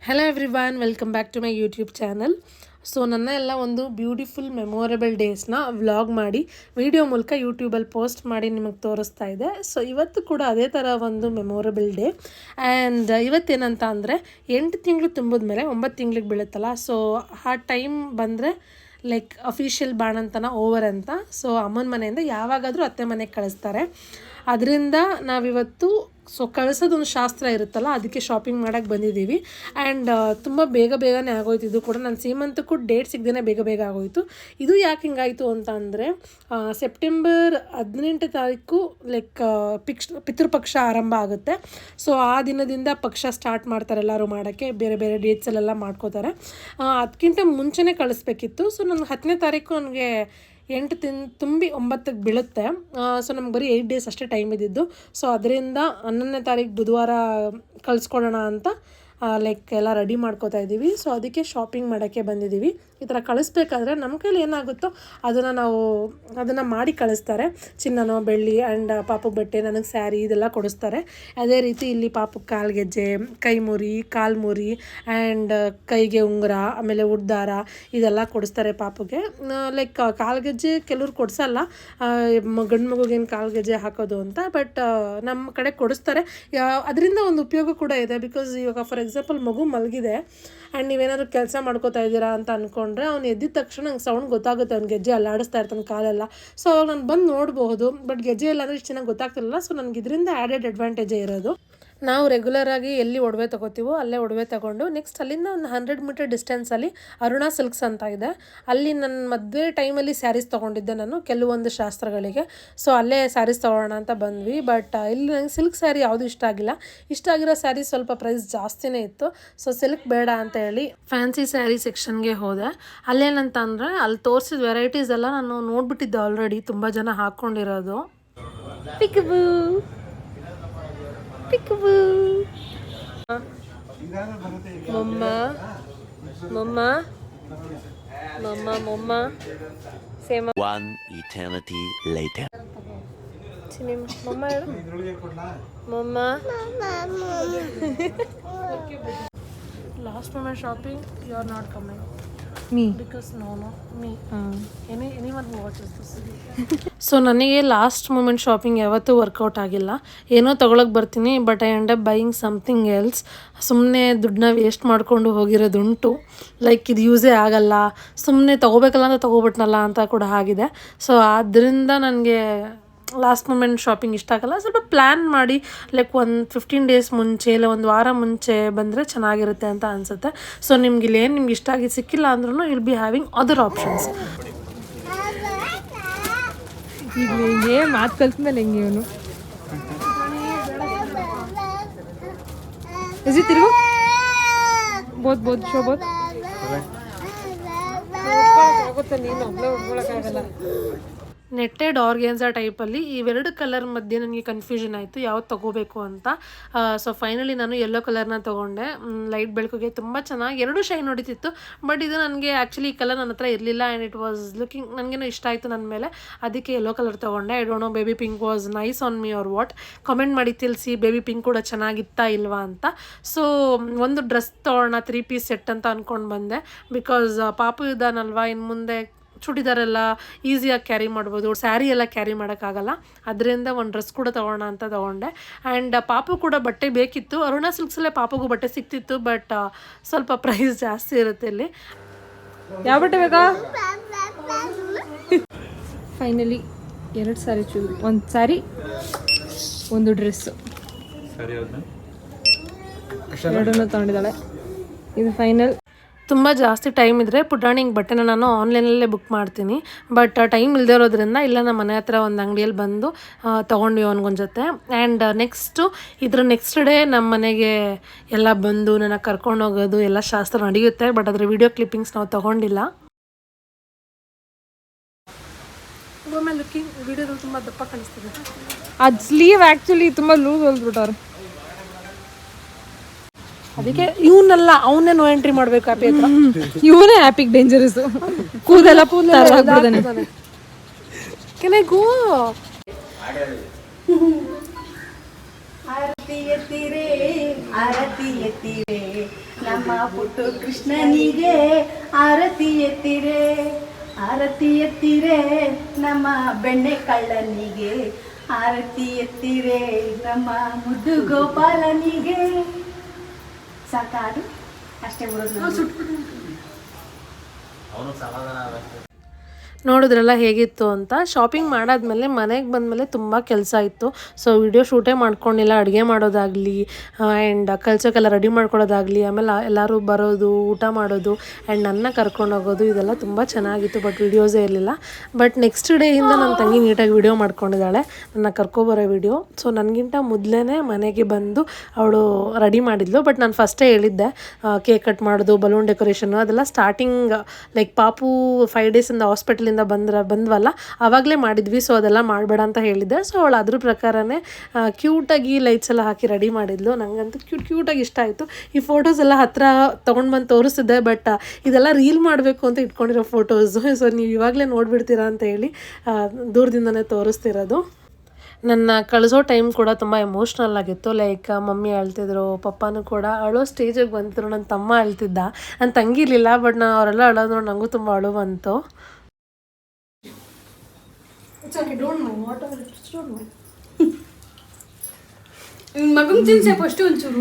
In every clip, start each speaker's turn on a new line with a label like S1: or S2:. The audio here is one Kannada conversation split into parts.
S1: Hello everyone, welcome back to my YouTube channel. So ನನ್ನ ಎಲ್ಲ ಒಂದು ಬ್ಯೂಟಿಫುಲ್ ಮೆಮೊರೇಬಲ್ ಡೇಸ್ನ ವ್ಲಾಗ್ ಮಾಡಿ ವಿಡಿಯೋ ಮೂಲಕ ಯೂಟ್ಯೂಬಲ್ಲಿ ಪೋಸ್ಟ್ ಮಾಡಿ ನಿಮಗೆ ತೋರಿಸ್ತಾ ಇದೆ. ಸೊ ಇವತ್ತು ಕೂಡ ಅದೇ ಥರ ಒಂದು ಮೆಮೊರೇಬಲ್ ಡೇ. ಆ್ಯಂಡ್ ಇವತ್ತೇನಂತ ಅಂದರೆ 8 ತಿಂಗಳು ತುಂಬಿದ ಮೇಲೆ 9 ತಿಂಗಳಿಗೆ ಬೀಳುತ್ತಲ್ಲ, ಸೊ ಆ ಟೈಮ್ ಬಂದರೆ ಲೈಕ್ ಅಫಿಷಿಯಲ್ ಬಾಣಂತನ ಓವರ್ ಅಂತ. ಸೊ ಅಮ್ಮನ ಮನೆಯಿಂದ ಯಾವಾಗಾದರೂ ಅತ್ತೆ ಮನೆಗೆ ಕಳಿಸ್ತಾರೆ. ಅದರಿಂದ ನಾವಿವತ್ತು ಕಳಿಸೋದೊಂದು ಶಾಸ್ತ್ರ ಇರುತ್ತಲ್ಲ, ಅದಕ್ಕೆ ಶಾಪಿಂಗ್ ಮಾಡೋಕ್ಕೆ ಬಂದಿದ್ದೀವಿ. ಆ್ಯಂಡ್ ತುಂಬ ಬೇಗನೆ ಆಗೋಯ್ತು. ಇದು ಕೂಡ ನನ್ನ ಸೀಮಂತಕ್ಕೂ ಡೇಟ್ ಸಿಗದೇ ಬೇಗ ಆಗೋಯಿತು. ಇದು ಯಾಕೆ ಹಿಂಗಾಯಿತು ಅಂತ ಅಂದರೆ ಸೆಪ್ಟೆಂಬರ್ 18 ತಾರೀಕು ಲೈಕ್ ಪಿತೃಪಕ್ಷ ಆರಂಭ ಆಗುತ್ತೆ. ಸೊ ಆ ದಿನದಿಂದ ಪಕ್ಷ ಸ್ಟಾರ್ಟ್ ಮಾಡ್ತಾರೆ ಎಲ್ಲರೂ ಮಾಡೋಕ್ಕೆ, ಬೇರೆ ಡೇಟ್ಸಲ್ಲೆಲ್ಲ ಮಾಡ್ಕೋತಾರೆ. ಅದಕ್ಕಿಂತ ಮುಂಚೆನೇ ಕಳಿಸ್ಬೇಕಿತ್ತು. ಸೊ ನನಗೆ 10ನೇ ತಾರೀಕು ನನಗೆ 8 ತುಂಬಿ 9ಕ್ಕೆ ಬೀಳುತ್ತೆ. ಸೊ ನಮ್ಗೆ ಬರೀ 8 ಡೇಸ್ ಅಷ್ಟೇ ಟೈಮ್ ಇದ್ದಿದ್ದು. ಸೊ ಅದರಿಂದ 11ನೇ ತಾರೀಕು ಬುಧವಾರ ಕಳಿಸ್ಕೊಡೋಣ ಅಂತ ಲೈಕ್ ಎಲ್ಲ ರೆಡಿ ಮಾಡ್ಕೋತಾ ಇದ್ದೀವಿ. ಸೊ ಅದಕ್ಕೆ ಶಾಪಿಂಗ್ ಮಾಡೋಕ್ಕೆ ಬಂದಿದ್ದೀವಿ. ಈ ಥರ ಕಳಿಸ್ಬೇಕಾದ್ರೆ ನಮ್ಮ ಕೈಲಿ ಏನಾಗುತ್ತೋ ಅದನ್ನು ಮಾಡಿ ಕಳಿಸ್ತಾರೆ. ಚಿನ್ನನೋ ಬೆಳ್ಳಿ ಆ್ಯಂಡ್ ಪಾಪಕ್ಕೆ ಬಟ್ಟೆ, ನನಗೆ ಸ್ಯಾರಿ ಇದೆಲ್ಲ ಕೊಡಿಸ್ತಾರೆ. ಅದೇ ರೀತಿ ಇಲ್ಲಿ ಪಾಪಕ್ಕೆ ಕಾಲ್ಗೆಜ್ಜೆ, ಕೈ ಮುರಿ, ಕಾಲು ಮುರಿ ಆ್ಯಂಡ್ ಕೈಗೆ ಉಂಗುರ, ಆಮೇಲೆ ಉಡ್ದಾರ ಇದೆಲ್ಲ ಕೊಡಿಸ್ತಾರೆ ಪಾಪಗೆ. ಲೈಕ್ ಕಾಲ್ಗೆಜ್ಜೆ ಕೆಲವ್ರು ಕೊಡಿಸಲ್ಲ, ಗಂಡು ಮಗುಗೇನು ಕಾಲ್ಗೆಜ್ಜೆ ಹಾಕೋದು ಅಂತ. ಬಟ್ ನಮ್ಮ ಕಡೆ ಕೊಡಿಸ್ತಾರೆ. ಅದರಿಂದ ಒಂದು ಉಪಯೋಗ ಕೂಡ ಇದೆ. ಬಿಕಾಸ್ ಇವಾಗ ಫಾರ್ ಎಕ್ಸಾಂಪಲ್ ಮಗು ಮಲಗಿದೆ ಆ್ಯಂಡ್ ನೀವೇನಾದರೂ ಕೆಲಸ ಮಾಡ್ಕೋತಾ ಇದ್ದೀರಾ ಅಂತ ಅಂದ್ಕೊಂಡ್ರೆ ಅವ್ನು ಎದ್ದಿದ ತಕ್ಷಣ ನಂಗೆ ಸೌಂಡ್ ಗೊತ್ತಾಗುತ್ತೆ, ಅವ್ನು ಗೆಜ್ಜೆ ಅಲ್ಲಾಡಿಸ್ತಾ ಇರ್ತಾನೆ ಕಾಲೆಲ್ಲ. ಸೊ ನಾನು ಬಂದು ನೋಡ್ಬೋದು. ಬಟ್ ಗೆಜ್ಜೆ ಎಲ್ಲ ಅಂದರೆ ಇಷ್ಟು ಚೆನ್ನಾಗಿ ಗೊತ್ತಾಗ್ತಿರಲ್ಲ. ಸೊ ನನಗೆ ಇದರಿಂದ ಆ್ಯಡೆಡ್ ಅಡ್ವಾಂಟೇಜೇ ಇರೋದು. ನಾವು ರೆಗ್ಯುಲರಾಗಿ ಎಲ್ಲಿ ಒಡವೆ ತೊಗೋತೀವೋ ಅಲ್ಲೇ ಒಡವೆ ತೊಗೊಂಡು ನೆಕ್ಸ್ಟ್ ಅಲ್ಲಿಂದ ಒಂದು 100 ಮೀಟರ್ ಡಿಸ್ಟೆನ್ಸಲ್ಲಿ ಅರುಣಾ ಸಿಲ್ಕ್ಸ್ ಅಂತ ಇದೆ. ಅಲ್ಲಿ ನನ್ನ ಮದುವೆ ಟೈಮಲ್ಲಿ ಸ್ಯಾರೀಸ್ ತೊಗೊಂಡಿದ್ದೆ ನಾನು ಕೆಲವೊಂದು ಶಾಸ್ತ್ರಗಳಿಗೆ. ಸೊ ಅಲ್ಲೇ ಸ್ಯಾರೀಸ್ ತೊಗೊಳ್ಳೋಣ ಅಂತ ಬಂದ್ವಿ. ಬಟ್ ಇಲ್ಲಿ ನಂಗೆ ಸಿಲ್ಕ್ ಸ್ಯಾರಿ ಯಾವುದು ಇಷ್ಟ ಆಗಿರೋ ಸ್ಯಾರಿ ಸ್ವಲ್ಪ ಪ್ರೈಸ್ ಜಾಸ್ತಿನೇ ಇತ್ತು. ಸೊ ಸಿಲ್ಕ್ ಬೇಡ ಅಂತ ಹೇಳಿ ಫ್ಯಾನ್ಸಿ ಸ್ಯಾರಿ ಸೆಕ್ಷನ್ಗೆ ಹೋದೆ. ಅಲ್ಲೇನಂತ ಅಂದರೆ ಅಲ್ಲಿ ತೋರಿಸಿದ ವೆರೈಟೀಸ್ ಎಲ್ಲ ನಾನು ನೋಡ್ಬಿಟ್ಟಿದ್ದೆ ಆಲ್ರೆಡಿ, ತುಂಬ ಜನ ಹಾಕ್ಕೊಂಡಿರೋದು.
S2: One eternity later.
S1: Last moment shopping, you are not coming.
S3: Me.
S1: Because no, me. Anyone who watches this. So ನನಗೆ ಲಾಸ್ಟ್ ಮೂಮೆಂಟ್ ಶಾಪಿಂಗ್ ಯಾವತ್ತೂ ವರ್ಕೌಟ್ ಆಗಿಲ್ಲ. ಏನೋ ತೊಗೊಳಕ್ಕೆ ಬರ್ತೀನಿ, but I end up buying something else. ಸುಮ್ಮನೆ ದುಡ್ಡನ್ನ ವೇಸ್ಟ್ ಮಾಡಿಕೊಂಡು ಹೋಗಿರೋದುಂಟು. ಲೈಕ್ ಇದು ಯೂಸೇ ಆಗಲ್ಲ, ಸುಮ್ಮನೆ ತೊಗೋಬೇಕಲ್ಲ ಅಂತ ತೊಗೊಬಿಟ್ನಲ್ಲ ಅಂತ ಕೂಡ ಆಗಿದೆ. ಸೊ ಆದ್ದರಿಂದ ನನಗೆ ಲಾಸ್ಟ್ ಮೂಮೆಂಟ್ ಶಾಪಿಂಗ್ ಇಷ್ಟ ಆಗಲ್ಲ. ಸ್ವಲ್ಪ ಪ್ಲ್ಯಾನ್ ಮಾಡಿ ಲೈಕ್ ಒಂದು 15 ಡೇಸ್ ಮುಂಚೆ ಇಲ್ಲ ಒಂದು ವಾರ ಮುಂಚೆ ಬಂದರೆ ಚೆನ್ನಾಗಿರುತ್ತೆ ಅಂತ ಅನಿಸುತ್ತೆ. ಸೊ ನಿಮ್ಗೆ ಇಲ್ಲೇನು ನಿಮ್ಗೆ ಇಷ್ಟ ಆಗಿ ಸಿಕ್ಕಿಲ್ಲ ಅಂದ್ರೂ will be having other options.
S3: ಈಗ ಹಿಂಗೆ ಮಾತು ಕಲ್ತ್ಮೇಲೆ ಹೆಂಗೆ ಇವನು ತಿರುಗು ಬೋದು ಶೋಬೋದು
S1: ಆಗುತ್ತೆ. ನೀನು ಒಬ್ಬಳೇ ಉಟ್ಕೊಳಕ್ಕಾಗಲ್ಲ. ನೆಟ್ಟೆಡ್ ಆರ್ಗೆನ್ಸಾ ಟೈಪಲ್ಲಿ ಇವೆರಡು ಕಲರ್ ಮಧ್ಯೆ ನನಗೆ ಕನ್ಫ್ಯೂಷನ್ ಆಯಿತು ಯಾವ್ದು ತೊಗೋಬೇಕು ಅಂತ. ಸೊ ಫೈನಲಿ ನಾನು ಯೆಲ್ಲೋ ಕಲರ್ನ ತೊಗೊಂಡೆ. ಲೈಟ್ ಬೆಳಕಿಗೆ ತುಂಬ ಚೆನ್ನಾಗಿ ಎರಡು ಶೈನ್ ಹೊಡಿತಿತ್ತು. ಬಟ್ ಇದು ನನಗೆ ಆ್ಯಕ್ಚುಲಿ ಈ ಕಲರ್ ನನ್ನ ಹತ್ರ ಇರಲಿಲ್ಲ ಆ್ಯಂಡ್ ಇಟ್ ವಾಸ್ ಲುಕಿಂಗ್ ನನಗೇನೋ ಇಷ್ಟ ಆಯಿತು ನನ್ನ ಮೇಲೆ. ಅದಕ್ಕೆ ಯೆಲ್ಲೋ ಕಲರ್ ತೊಗೊಂಡೆ. I don't know baby pink was nice on me or what. Comment ಮಾಡಿ ತಿಳಿಸಿ ಬೇಬಿ ಪಿಂಕ್ ಕೂಡ ಚೆನ್ನಾಗಿತ್ತಾ ಇಲ್ವಾ ಅಂತ. ಸೊ ಒಂದು ಡ್ರೆಸ್ ತೊಗೊಳ್ಳೋಣ 3 ಪೀಸ್ ಸೆಟ್ ಅಂತ ಅಂದ್ಕೊಂಡು ಬಂದೆ. ಬಿಕಾಸ್ ಪಾಪು ಇದ್ದಾನಲ್ವಾ, ಇನ್ನು ಮುಂದೆ ಚೂಡಿದಾರೆಲ್ಲ ಈಸಿಯಾಗಿ ಕ್ಯಾರಿ ಮಾಡ್ಬೋದು, ಸ್ಯಾರಿ ಎಲ್ಲ ಕ್ಯಾರಿ ಮಾಡೋಕ್ಕಾಗಲ್ಲ. ಅದರಿಂದ ಒಂದು ಡ್ರೆಸ್ ಕೂಡ ತೊಗೊಳ್ಳೋಣ ಅಂತ ತೊಗೊಂಡೆ. ಆ್ಯಂಡ್ ಪಾಪು ಕೂಡ ಬಟ್ಟೆ ಬೇಕಿತ್ತು. ಅರುಣಾ ಸಿಲ್ಕ್ಸಲ್ಲೇ ಪಾಪಗೂ ಬಟ್ಟೆ ಸಿಕ್ತಿತ್ತು, ಬಟ್ ಸ್ವಲ್ಪ ಪ್ರೈಸ್ ಜಾಸ್ತಿ ಇರುತ್ತೆ ಇಲ್ಲಿ.
S3: ಯಾವ ಬಟ್ಟೆ ಬೇಕಾ? ಫೈನಲಿ 2 ಸ್ಯಾರಿ ಒಂದು ಸ್ಯಾರಿ ಒಂದು ಡ್ರೆಸ್ಸು ಎರಡನ್ನೂ ತೊಗೊಂಡಿದ್ದಾಳೆ. ಇದು ಫೈನಲ್.
S1: ತುಂಬ ಜಾಸ್ತಿ ಟೈಮ್ ಇದ್ದರೆ ಪುಟಾಣಿಗೆ ಬಟ್ಟೆನ ನಾನು ಆನ್ಲೈನಲ್ಲೇ ಬುಕ್ ಮಾಡ್ತೀನಿ. ಬಟ್ ಟೈಮ್ ಇಲ್ಲದೆ ಇರೋದ್ರಿಂದ ಇಲ್ಲ ನಮ್ಮ ಮನೆ ಹತ್ರ ಒಂದು ಅಂಗಡಿಯಲ್ಲಿ ಬಂದು ತೊಗೊಂಡ್ವಿ ಅವನಿಗೊಂದು ಜೊತೆ. ಆ್ಯಂಡ್ ನೆಕ್ಸ್ಟ್ ಡೇ ನಮ್ಮ ಮನೆಗೆ ಎಲ್ಲ ಬಂದು ನನ್ನ ಕರ್ಕೊಂಡು ಹೋಗೋದು ಎಲ್ಲ ಶಾಸ್ತ್ರ ನಡೆಯುತ್ತೆ. ಬಟ್ ಅದರ ವಿಡಿಯೋ ಕ್ಲಿಪ್ಪಿಂಗ್ಸ್ ನಾವು ತೊಗೊಂಡಿಲ್ಲ. ಲುಕಿಂಗ್ ವಿಡಿಯೋದಲ್ಲಿ ತುಂಬ ದಪ್ಪ ಕಾಣಿಸ್ತಿದೆ.
S3: ಅದು ಸ್ಲೀವ್ ಆ್ಯಕ್ಚುಲಿ ತುಂಬ ಲೂಸ್ ಹೊಲ್ದ್ಬಿಟ್ಟವ್ರೆ.
S1: ಅದಕ್ಕೆ ಇವನ್ನೆಲ್ಲ ಅವನ್ನೇ ನೋ ಎಂಟ್ರಿ ಮಾಡಬೇಕು ಆ್ಯಪಿ ಹತ್ರ.
S3: ಇವನೇ ಆ್ಯಪಿಗೆ ಡೇಂಜರಸ್. ಕೂದೆಲ್ಲ
S1: ಕೆನೆಗೂ
S4: ಆರತಿ ಎತ್ತಿರೆ ನಮ್ಮ ಪುಟ್ಟು ಕೃಷ್ಣನಿಗೆ ಆರತಿ ಎತ್ತಿರೆ ನಮ್ಮ ಬೆಣ್ಣೆ ಕಳ್ಳನಿಗೆ ಆರತಿ ಎತ್ತಿರೆ ನಮ್ಮ ಮುದ್ದು ಗೋಪಾಲನಿಗೆ. ಸಾಕಾದು ಅಷ್ಟೇ ಬಿಡೋದು.
S1: ನೋಡಿದ್ರಲ್ಲ ಹೇಗಿತ್ತು ಅಂತ. ಶಾಪಿಂಗ್ ಮಾಡಾದ್ಮೇಲೆ ಮನೆಗೆ ಬಂದಮೇಲೆ ತುಂಬ ಕೆಲಸ ಇತ್ತು. ಸೊ ವಿಡಿಯೋ ಶೂಟೇ ಮಾಡ್ಕೊಂಡಿಲ್ಲ. ಅಡುಗೆ ಮಾಡೋದಾಗಲಿ ಆ್ಯಂಡ್ ಕಲ್ಸೋಕ್ಕೆಲ್ಲ ರೆಡಿ ಮಾಡ್ಕೊಳ್ಳೋದಾಗಲಿ, ಆಮೇಲೆ ಎಲ್ಲರೂ ಬರೋದು, ಊಟ ಮಾಡೋದು ಆ್ಯಂಡ್ ನನ್ನ ಕರ್ಕೊಂಡು ಹೋಗೋದು, ಇದೆಲ್ಲ ತುಂಬ ಚೆನ್ನಾಗಿತ್ತು. ಬಟ್ ವೀಡಿಯೋಸೇ ಇರಲಿಲ್ಲ. ಬಟ್ ನೆಕ್ಸ್ಟ್ ಡೇಯಿಂದ ನನ್ನ ತಂಗಿ ನೀಟಾಗಿ ವಿಡಿಯೋ ಮಾಡ್ಕೊಂಡಿದ್ದಾಳೆ, ನನ್ನ ಕರ್ಕೊಬರೋ ವಿಡಿಯೋ. ಸೊ ನನಗಿಂತ ಮೊದಲೇ ಮನೆಗೆ ಬಂದು ಅವಳು ರೆಡಿ ಮಾಡಿದ್ಲು. ಬಟ್ ನಾನು ಫಸ್ಟೇ ಹೇಳಿದ್ದೆ ಕೇಕ್ ಕಟ್ ಮಾಡೋದು, ಬಲೂನ್ ಡೆಕೋರೇಷನ್ನು ಅದೆಲ್ಲ ಸ್ಟಾರ್ಟಿಂಗ್ ಲೈಕ್ ಪಾಪು 5 ಡೇಸಿಂದ ಹಾಸ್ಪಿಟಲಿಂದ ಬಂದ್ವಲ್ಲ ಆವಾಗಲೇ ಮಾಡಿದ್ವಿ. ಸೊ ಅದೆಲ್ಲ ಮಾಡಬೇಡ ಅಂತ ಹೇಳಿದ್ದೆ. ಸೊ ಅವಳು ಅದ್ರ ಪ್ರಕಾರನೇ ಕ್ಯೂಟಾಗಿ ಲೈಟ್ಸ್ ಎಲ್ಲ ಹಾಕಿ ರೆಡಿ ಮಾಡಿದ್ಲು. ನನಗಂತೂ ಕ್ಯೂಟಾಗಿ ಇಷ್ಟ ಆಯಿತು. ಈ ಫೋಟೋಸ್ ಎಲ್ಲ ಹತ್ರ ತೊಗೊಂಡು ಬಂದು ತೋರಿಸಿದ್ದೆ. ಬಟ್ ಇದೆಲ್ಲ ರೀಲ್ ಮಾಡಬೇಕು ಅಂತ ಇಟ್ಕೊಂಡಿರೋ ಫೋಟೋಸು. ಸೊ ನೀವು ಇವಾಗಲೇ ನೋಡಿಬಿಡ್ತೀರಾ ಅಂತ ಹೇಳಿ ದೂರದಿಂದನೇ ತೋರಿಸ್ತಿರೋದು. ನನ್ನ ಕಳಿಸೋ ಟೈಮ್ ಕೂಡ ತುಂಬ ಎಮೋಷ್ನಲ್ ಆಗಿತ್ತು. ಲೈಕ್ ಮಮ್ಮಿ ಅಳ್ತಿದ್ರು, ಪಪ್ಪನೂ ಕೂಡ ಅಳೋ ಸ್ಟೇಜಿಗೆ ಬಂತಿದ್ರು. ನನ್ನ ತಮ್ಮ ಅಳ್ತಿದ್ದ, ನನ್ನ ತಂಗಿ ಇರಲಿಲ್ಲ. ಬಟ್ ನಾನು ಅವರೆಲ್ಲ ಅಳೋದು ನನಗೂ ತುಂಬ ಅಳು ಬಂತು.
S4: ಮಗಂಗೆ ತಿನ್ಸೆ ಫಸ್ಟ್ ಒಂಚೂರು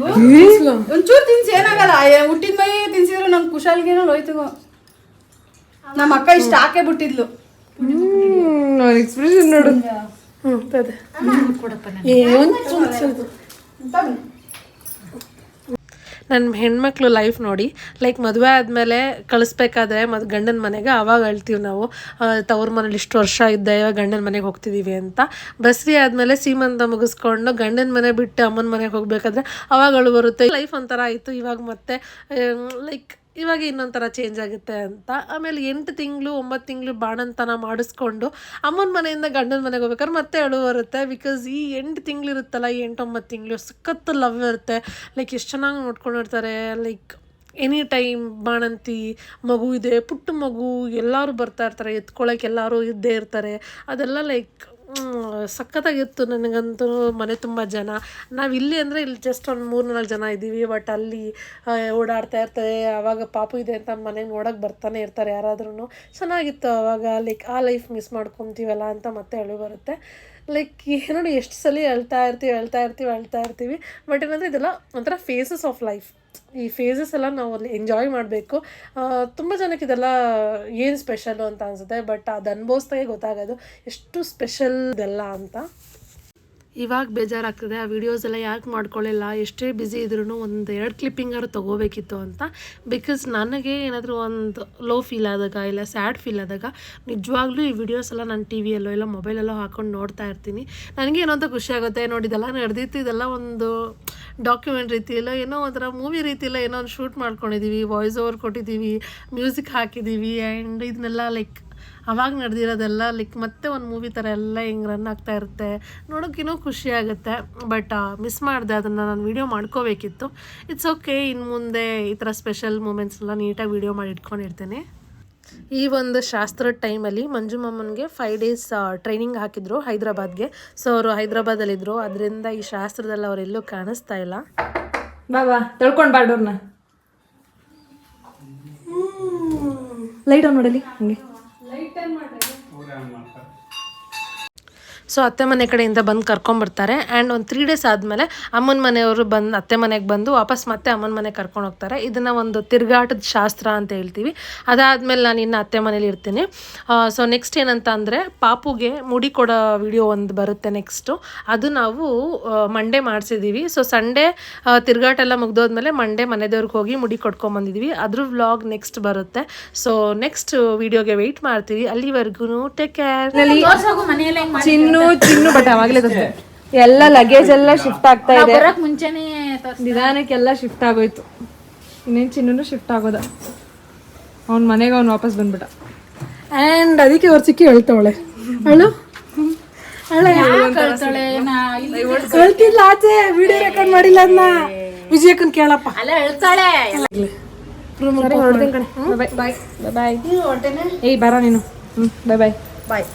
S4: ತಿನ್ಸಿ, ಏನಾಗಲ್ಲ. ಹುಟ್ಟಿದ ಮೈ ತಿನ್ಸಿದ್ರು ನಮ್ ಕುಶಾಲ್ಗೇನೋ ಹೋಯ್ತು. ನಮ್ಮ ಅಕ್ಕ ಇಷ್ಟ ಹಾಕೇ ಬಿಟ್ಟಿದ್ಲು.
S3: ಎಕ್ಸ್ಪ್ರೆಷನ್ ನೋಡು.
S1: ನನ್ನ ಹೆಣ್ಮಕ್ಳು ಲೈಫ್ ನೋಡಿ. ಲೈಕ್ ಮದುವೆ ಆದಮೇಲೆ ಕಳಿಸ್ಬೇಕಾದ್ರೆ ಗಂಡನ ಮನೆಗೆ ಆವಾಗ ಅಳ್ತೀವಿ ನಾವು, ತವ್ರ ಮನೇಲಿ ಇಷ್ಟು ವರ್ಷ ಇದ್ದೆ, ಇವಾಗ ಗಂಡನ ಮನೆಗೆ ಹೋಗ್ತಿದ್ದೀವಿ ಅಂತ. ಬಸ್ರಿ ಆದಮೇಲೆ ಸೀಮಂತ ಮುಗಿಸ್ಕೊಂಡು ಗಂಡನ ಮನೆ ಬಿಟ್ಟು ಅಮ್ಮನ ಮನೆಗೆ ಹೋಗ್ಬೇಕಾದ್ರೆ ಅವಾಗ ಅಳು ಬರುತ್ತೆ. ಲೈಫ್ ಒಂಥರ ಆಯಿತು. ಇವಾಗ ಮತ್ತೆ ಲೈಕ್ ಇವಾಗ ಇನ್ನೊಂಥರ ಚೇಂಜ್ ಆಗುತ್ತೆ ಅಂತ. ಆಮೇಲೆ 8 ತಿಂಗಳು 9 ತಿಂಗಳು ಬಾಣಂತನ ಮಾಡಿಸ್ಕೊಂಡು ಅಮ್ಮನ ಮನೆಯಿಂದ ಗಂಡನ ಮನೆಗೆ ಹೋಗ್ಬೇಕಾದ್ರೆ ಮತ್ತೆ ಅಳು ಬರುತ್ತೆ. ಬಿಕಾಸ್ ಈ 8 ತಿಂಗಳು ಇರುತ್ತಲ್ಲ, ಈ 8-9 ತಿಂಗಳು ಸಖತ್ತು ಲವ್ ಇರುತ್ತೆ. ಲೈಕ್ ಎಷ್ಟು ಚೆನ್ನಾಗಿ ನೋಡ್ಕೊಂಡಿರ್ತಾರೆ. ಲೈಕ್ ಎನಿ ಟೈಮ್ ಬಾಣಂತಿ, ಮಗು ಇದೆ, ಪುಟ್ಟ ಮಗು, ಎಲ್ಲರೂ ಬರ್ತಾ ಇರ್ತಾರೆ ಎತ್ಕೊಳ್ಳೋಕೆ, ಎಲ್ಲರೂ ಇದ್ದೇ ಇರ್ತಾರೆ. ಅದೆಲ್ಲ ಲೈಕ್ ಸಖತ್ತಾಗಿತ್ತು. ನನಗಂತೂ ಮನೆ ತುಂಬ ಜನ. ನಾವು ಇಲ್ಲಿ ಅಂದರೆ ಇಲ್ಲಿ ಜಸ್ಟ್ ಒಂದು 3-4 ಜನ ಇದ್ದೀವಿ. ಬಟ್ ಅಲ್ಲಿ ಓಡಾಡ್ತಾ ಇರ್ತಾರೆ. ಆವಾಗ ಪಾಪು ಇದೆ ಅಂತ ಮನೆಗೆ ನೋಡೋಕೆ ಬರ್ತಾನೆ ಇರ್ತಾರೆ ಯಾರಾದ್ರೂ. ಚೆನ್ನಾಗಿತ್ತು ಆವಾಗ. ಲೈಕ್ ಆ ಲೈಫ್ ಮಿಸ್ ಮಾಡ್ಕೊತೀವಲ್ಲ ಅಂತ ಮತ್ತೆ ಅಳು ಬರುತ್ತೆ. ಲೈಕ್ ನೋಡಿ ಎಷ್ಟು ಸಲ ಅಳ್ತಾ ಇರ್ತೀವಿ. ಬಟ್ ಏನಂದರೆ ಇದೆಲ್ಲ ಒಂಥರ ಫೇಸಸ್ ಆಫ್ ಲೈಫ್. ಈ ಫೇಸಸ್ ಎಲ್ಲ ನಾವು ಅಲ್ಲಿ ಎಂಜಾಯ್ ಮಾಡಬೇಕು. ತುಂಬ ಜನಕ್ಕೆ ಇದೆಲ್ಲ ಏನು ಸ್ಪೆಷಲು ಅಂತ ಅನಿಸುತ್ತೆ. ಬಟ್ ಅದು ಅನುಭವಿಸ್ದಾಗೆ ಗೊತ್ತಾಗೋದು ಎಷ್ಟು ಸ್ಪೆಷಲ್ ಇದೆಲ್ಲ ಅಂತ. ಇವಾಗ ಬೇಜಾರಾಗ್ತದೆ ಆ ವೀಡಿಯೋಸ್ ಎಲ್ಲ ಯಾಕೆ ಮಾಡ್ಕೊಳ್ಳಿಲ್ಲ, ಎಷ್ಟೇ ಬ್ಯುಸಿ ಇದ್ರೂ 1-2 ಕ್ಲಿಪ್ಪಿಂಗಾದ್ರು ತೊಗೋಬೇಕಿತ್ತು ಅಂತ. ಬಿಕಾಸ್ ನನಗೆ ಏನಾದರೂ ಒಂದು ಲೋ ಫೀಲ್ ಆದಾಗ ಇಲ್ಲ ಸ್ಯಾಡ್ ಫೀಲ್ ಆದಾಗ ನಿಜವಾಗ್ಲೂ ಈ ವಿಡಿಯೋಸ್ ಎಲ್ಲ ನಾನು ಟಿ ವಿಯಲ್ಲೋ ಇಲ್ಲ ಮೊಬೈಲಲ್ಲೋ ಹಾಕ್ಕೊಂಡು ನೋಡ್ತಾ ಇರ್ತೀನಿ. ನನಗೆ ಏನೋ ಅಂತ ಖುಷಿ ಆಗುತ್ತೆ. ನೋಡಿ ಇದೆಲ್ಲ ನಡೆದಿತ್ತು, ಇದೆಲ್ಲ ಒಂದು ಡಾಕ್ಯುಮೆಂಟ್ ರೀತಿ ಇಲ್ಲ, ಏನೋ ಒಂಥರ ಮೂವಿ ರೀತಿ ಇಲ್ಲ, ಏನೋ ಒಂದು ಶೂಟ್ ಮಾಡ್ಕೊಂಡಿದ್ದೀವಿ, ವಾಯ್ಸ್ ಓವರ್ ಕೊಟ್ಟಿದ್ದೀವಿ, ಮ್ಯೂಸಿಕ್ ಹಾಕಿದ್ದೀವಿ. ಆ್ಯಂಡ್ ಇದನ್ನೆಲ್ಲ ಲೈಕ್ ಅವಾಗ ನಡೆದಿರೋದೆಲ್ಲ ಲೈಕ್ ಮತ್ತೆ ಒಂದು ಮೂವಿ ಥರ ಎಲ್ಲ ಹಿಂಗೆ ರನ್ ಆಗ್ತಾ ಇರುತ್ತೆ. ನೋಡೋಕ್ಕೇನೋ ಖುಷಿ ಆಗುತ್ತೆ. ಬಟ್ ಮಿಸ್ ಮಾಡಿದೆ, ಅದನ್ನು ನಾನು ವೀಡಿಯೋ ಮಾಡ್ಕೋಬೇಕಿತ್ತು. It's okay. ಇನ್ನು ಮುಂದೆ ಈ ಥರ ಸ್ಪೆಷಲ್ ಮೂಮೆಂಟ್ಸ್ ಎಲ್ಲ ನೀಟಾಗಿ ವೀಡಿಯೋ ಮಾಡಿ ಇಟ್ಕೊಂಡಿರ್ತೀನಿ. ಈ ಒಂದು ಶಾಸ್ತ್ರದ ಟೈಮಲ್ಲಿ ಮಂಜು ಮಾಮನಿಗೆ 5 ಡೇಸ್ ಟ್ರೈನಿಂಗ್ ಹಾಕಿದ್ರು ಹೈದ್ರಾಬಾದ್ಗೆ. ಸೊ ಅವರು ಹೈದ್ರಾಬಾದಲ್ಲಿದ್ದರು, ಅದರಿಂದ ಈ ಶಾಸ್ತ್ರದಲ್ಲಿ ಅವರೆಲ್ಲೂ ಕಾಣಿಸ್ತಾ ಇಲ್ಲ.
S3: ಬಾ ತೊಳ್ಕೊಂಡು ಬಾಡೋರ್ನ ಲೈಟ್ ಆನ್ ಮಾಡಲಿ ಹಂಗೆ.
S1: ಸೊ ಅತ್ತೆ ಮನೆ ಕಡೆಯಿಂದ ಬಂದು ಕರ್ಕೊಂಬರ್ತಾರೆ. ಆ್ಯಂಡ್ ಒಂದು 3 ಡೇಸ್ ಆದಮೇಲೆ ಅಮ್ಮನ ಮನೆಯವರು ಬಂದು ಅತ್ತೆ ಮನೆಗೆ ಬಂದು ವಾಪಸ್ ಮತ್ತೆ ಅಮ್ಮನ ಮನೆಗೆ ಕರ್ಕೊಂಡು ಹೋಗ್ತಾರೆ. ಇದನ್ನು ಒಂದು ತಿರುಗಾಟದ ಶಾಸ್ತ್ರ ಅಂತ ಹೇಳ್ತೀವಿ. ಅದಾದಮೇಲೆ ನಾನು ಇನ್ನು ಅತ್ತೆ ಮನೇಲಿ ಇರ್ತೀನಿ. ಸೊ ನೆಕ್ಸ್ಟ್ ಏನಂತ ಅಂದರೆ ಪಾಪುಗೆ ಮುಡಿ ಕೊಡೋ ವಿಡಿಯೋ ಒಂದು ಬರುತ್ತೆ ನೆಕ್ಸ್ಟು. ಅದು ನಾವು ಮಂಡೇ ಮಾಡಿಸಿದ್ದೀವಿ. ಸೊ ಸಂಡೇ ತಿರುಗಾಟ ಎಲ್ಲ ಮುಗ್ದೋದ್ಮೇಲೆ ಮಂಡೇ ಮನೆ ದೇವ್ರಿಗೆ ಹೋಗಿ ಮುಡಿ ಕೊಟ್ಕೊಂಬಂದಿದ್ದೀವಿ. ಅದ್ರ ವ್ಲಾಗ್ ನೆಕ್ಸ್ಟ್ ಬರುತ್ತೆ. ಸೊ ನೆಕ್ಸ್ಟ್ ವಿಡಿಯೋಗೆ ವೆಯ್ಟ್ ಮಾಡ್ತೀವಿ. ಅಲ್ಲಿವರೆಗೂ ಟೇಕ್ ಕೇರ್.
S3: ಚಿನ್ನು ಬಟ್ ಅವಾಗಲೇ ಎಲ್ಲ ಲಗೇಜ್ ಎಲ್ಲ ಶಿಫ್ಟ್ ಆಗ್ತಾ ಇದೆ.
S4: ಮುಂಚೆನೇ
S3: ನಿಧಾನಕ್ಕೆಲ್ಲ ಶಿಫ್ಟ್ ಆಗೋಯ್ತು. ಇನ್ನೇನು ಚಿನ್ನು ಶಿಫ್ಟ್ ಆಗೋದ. ಅವ್ನ ಮನೆಗೆ ಅವ್ನು ವಾಪಸ್ ಬಂದ್ಬಿಟ್ಟ.
S1: ಆ್ಯಂಡ್ ಅದಕ್ಕೆ ಅವ್ರು ಸಿಕ್ಕಿ ಹೇಳ್ತಾವಳೆ ಹೇಳ್ತಿಲ್ಲ ಆಚೆ ವಿಡಿಯೋ ರೆಕಾರ್ಡ್ ಮಾಡಿಲ್ಲ ಅದನ್ನ. ವಿಜಯಕ್ಕನ್ ಕೇಳಪ್ಪ.
S3: ಬಾಯ್ ಬಾಯ್. ಏಯ್ ಬಾರ ನೀನು. ಬಾಯ್ ಬಾಯ್.